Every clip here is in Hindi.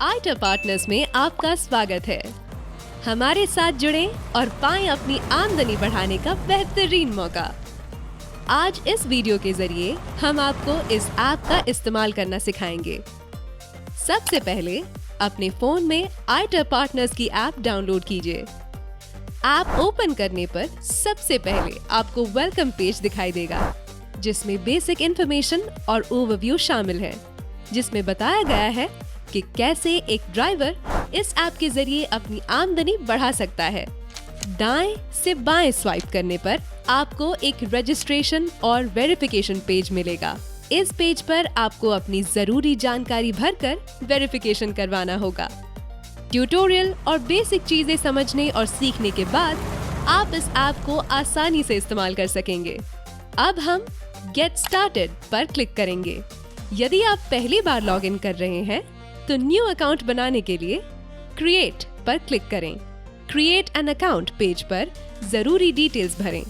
आइटर पार्टनर्स में आपका स्वागत है। हमारे साथ जुड़ें और पाएं अपनी आमदनी बढ़ाने का बेहतरीन मौका। आज इस वीडियो के जरिए हम आपको इस ऐप का इस्तेमाल करना सिखाएंगे। सबसे पहले अपने फोन में आइटर पार्टनर्स की ऐप डाउनलोड कीजिए। ऐप ओपन करने पर सबसे पहले आपको वेलकम पेज दिखाई देगा, जिसमें बेसिक इंफॉर्मेशन और ओवरव्यू शामिल है, जिसमें बताया गया है कि कैसे एक ड्राइवर इस ऐप के जरिए अपनी आमदनी बढ़ा सकता है। दाएं से बाएं स्वाइप करने पर आपको एक रजिस्ट्रेशन और वेरिफिकेशन पेज मिलेगा। इस पेज पर आपको अपनी जरूरी जानकारी भरकर वेरिफिकेशन करवाना होगा। ट्यूटोरियल और बेसिक चीजें समझने और सीखने के बाद आप इस ऐप को आसानी से इस्तेमाल कर सकेंगे। अब हम गेट स्टार्टेड पर क्लिक करेंगे। यदि आप पहली बार लॉगिन कर रहे हैं तो न्यू अकाउंट बनाने के लिए क्रिएट पर क्लिक करें। क्रिएट एन अकाउंट पेज पर जरूरी डिटेल्स भरें।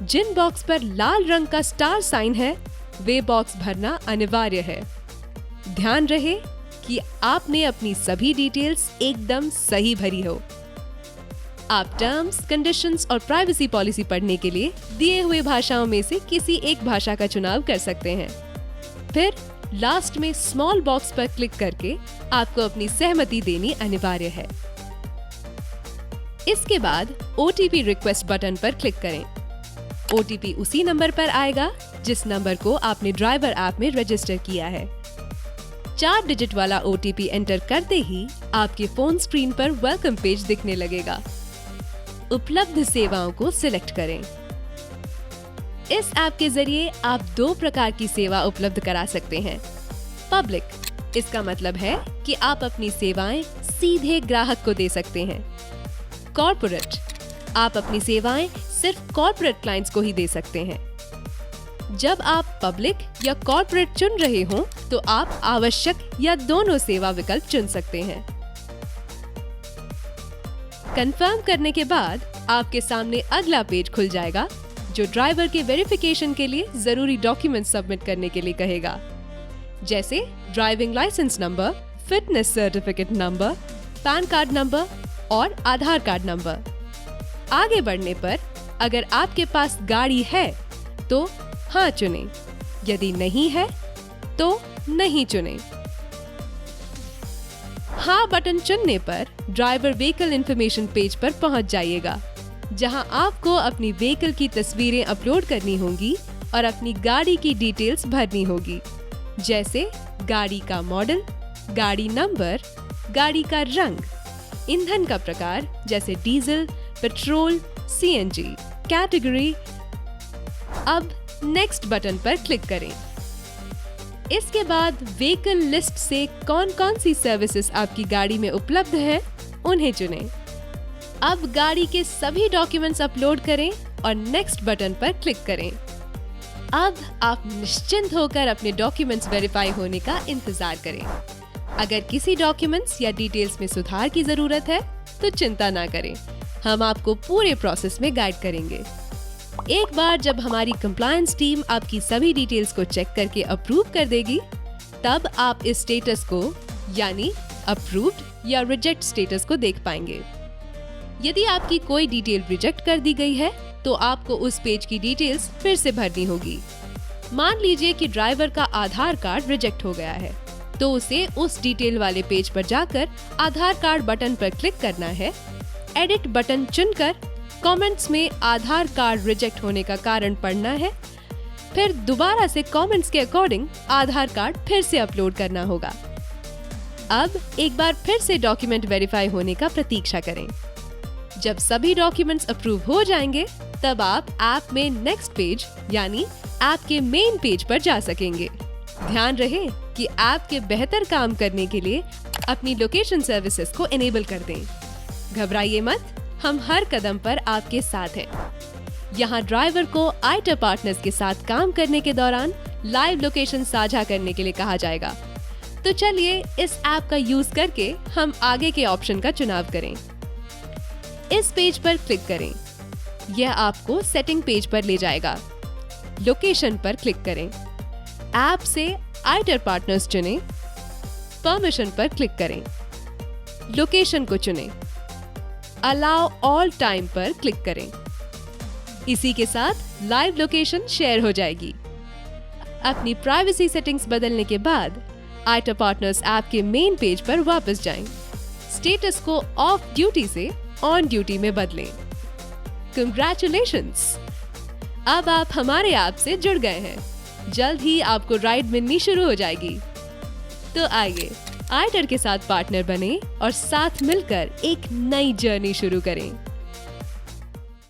जिन बॉक्स पर लाल रंग का स्टार साइन है वे बॉक्स भरना अनिवार्य है। ध्यान रहे कि आपने अपनी सभी डिटेल्स एकदम सही भरी हो। आप टर्म्स, कंडीशंस और प्राइवेसी पॉलिसी पढ़ने के लिए दिए हुए भाषाओं में से किसी एक भाषा का चुनाव कर सकते हैं। फिर लास्ट में स्मॉल बॉक्स पर क्लिक करके आपको अपनी सहमति देनी अनिवार्य है। इसके बाद OTP रिक्वेस्ट बटन पर क्लिक करें। OTP उसी नंबर पर आएगा जिस नंबर को आपने ड्राइवर ऐप में रजिस्टर किया है। 4 डिजिट वाला OTP एंटर करते ही आपके फोन स्क्रीन पर वेलकम पेज दिखने लगेगा। उपलब्ध सेवाओं को सिलेक्ट करें। इस ऐप के जरिए आप 2 प्रकार की सेवा उपलब्ध करा सकते हैं। पब्लिक, इसका मतलब है कि आप अपनी सेवाएं सीधे ग्राहक को दे सकते हैं। कॉर्पोरेट, आप अपनी सेवाएं सिर्फ कॉर्पोरेट क्लाइंट्स को ही दे सकते हैं। जब आप पब्लिक या कॉर्पोरेट चुन रहे हो तो आप आवश्यक या दोनों सेवा विकल्प चुन सकते हैं। कंफर्म करने के बाद आपके सामने अगला पेज खुल जाएगा, जो ड्राइवर के वेरिफिकेशन के लिए जरूरी डॉक्यूमेंट सबमिट करने के लिए कहेगा, जैसे driving licence number, fitness certificate number, PAN card number और आधार कार्ड नंबर। आगे बढ़ने पर अगर आपके पास गाड़ी है तो हाँ चुनें, यदि नहीं है तो नहीं चुनें। हाँ बटन चुनने पर ड्राइवर व्हीकल इंफॉर्मेशन पेज पर पहुंच जाइएगा, जहां आपको अपनी व्हीकल की तस्वीरें अपलोड करनी होंगी और अपनी गाड़ी की डिटेल्स भरनी होगी, जैसे गाड़ी का मॉडल, गाड़ी नंबर, गाड़ी का रंग, ईंधन का प्रकार जैसे डीजल, पेट्रोल, CNG, कैटेगरी। अब नेक्स्ट बटन पर क्लिक करें। इसके बाद व्हीकल लिस्ट से कौन कौन सी सर्विसेज आपकी गाड़ी में उपलब्ध है उन्हें चुनें। अब गाड़ी के सभी डॉक्यूमेंट्स अपलोड करें और नेक्स्ट बटन पर क्लिक करें। अब आप निश्चिंत होकर अपने डॉक्यूमेंट्स वेरीफाई होने का इंतजार करें। अगर किसी डॉक्यूमेंट्स या डिटेल्स में सुधार की जरूरत है तो चिंता ना करें, हम आपको पूरे प्रोसेस में गाइड करेंगे। एक बार जब हमारी कंप्लायंस टीम आपकी सभी डिटेल्स को चेक करके अप्रूव कर देगी, तब आप इस स्टेटस को यानी अप्रूव्ड या रिजेक्ट स्टेटस को देख पाएंगे। यदि आपकी कोई डिटेल रिजेक्ट कर दी गई है तो आपको उस पेज की डिटेल्स फिर से भरनी होगी। मान लीजिए कि ड्राइवर का आधार कार्ड रिजेक्ट हो गया है, तो उसे उस डिटेल वाले पेज पर जाकर आधार कार्ड बटन पर क्लिक करना है। एडिट बटन चुनकर कमेंट्स में आधार कार्ड रिजेक्ट होने का कारण पढ़ना है। फिर दोबारा से कमेंट्स के अकॉर्डिंग आधार कार्ड फिर से अपलोड करना होगा। अब एक बार फिर से डॉक्यूमेंट वेरीफाई होने का प्रतीक्षा करें। जब सभी डॉक्यूमेंट्स अप्रूव हो जाएंगे, तब आप ऐप में नेक्स्ट पेज यानी ऐप के मेन पेज पर जा सकेंगे। ध्यान रहे कि ऐप के बेहतर काम करने के लिए अपनी लोकेशन सर्विसेज को इनेबल कर दें। घबराइए मत, हम हर कदम पर आपके साथ हैं। यहाँ ड्राइवर को आइटर पार्टनर्स के साथ काम करने के दौरान लाइव लोकेशन साझा करने के लिए कहा जाएगा। तो चलिए इस ऐप का यूज करके हम आगे के ऑप्शन का चुनाव करें। इस पेज पर क्लिक करें। यह आपको सेटिंग पेज पर ले जाएगा। लोकेशन पर क्लिक करें। ऐप से आइटर पार्टनर्स चुनें। परमिशन पर क्लिक करें। लोकेशन को चुनें। अलाउ ऑल टाइम पर क्लिक करें। इसी के साथ लाइव लोकेशन शेयर हो जाएगी। अपनी प्राइवेसी सेटिंग्स बदलने के बाद आईटा पार्टनर्स ऐप के मेन पेज पर वापस जाएं। स्टेटस को ऑफ ड्यूटी से ऑन ड्यूटी में बदलें। कंग्रेचुलेशंस! अब आप हमारे ऐप से जुड़ गए हैं। जल्द ही आपको राइड मिलनी शुरू हो जाएगी। तो आइए आईटर के साथ पार्टनर बने और साथ मिलकर एक नई जर्नी शुरू करें।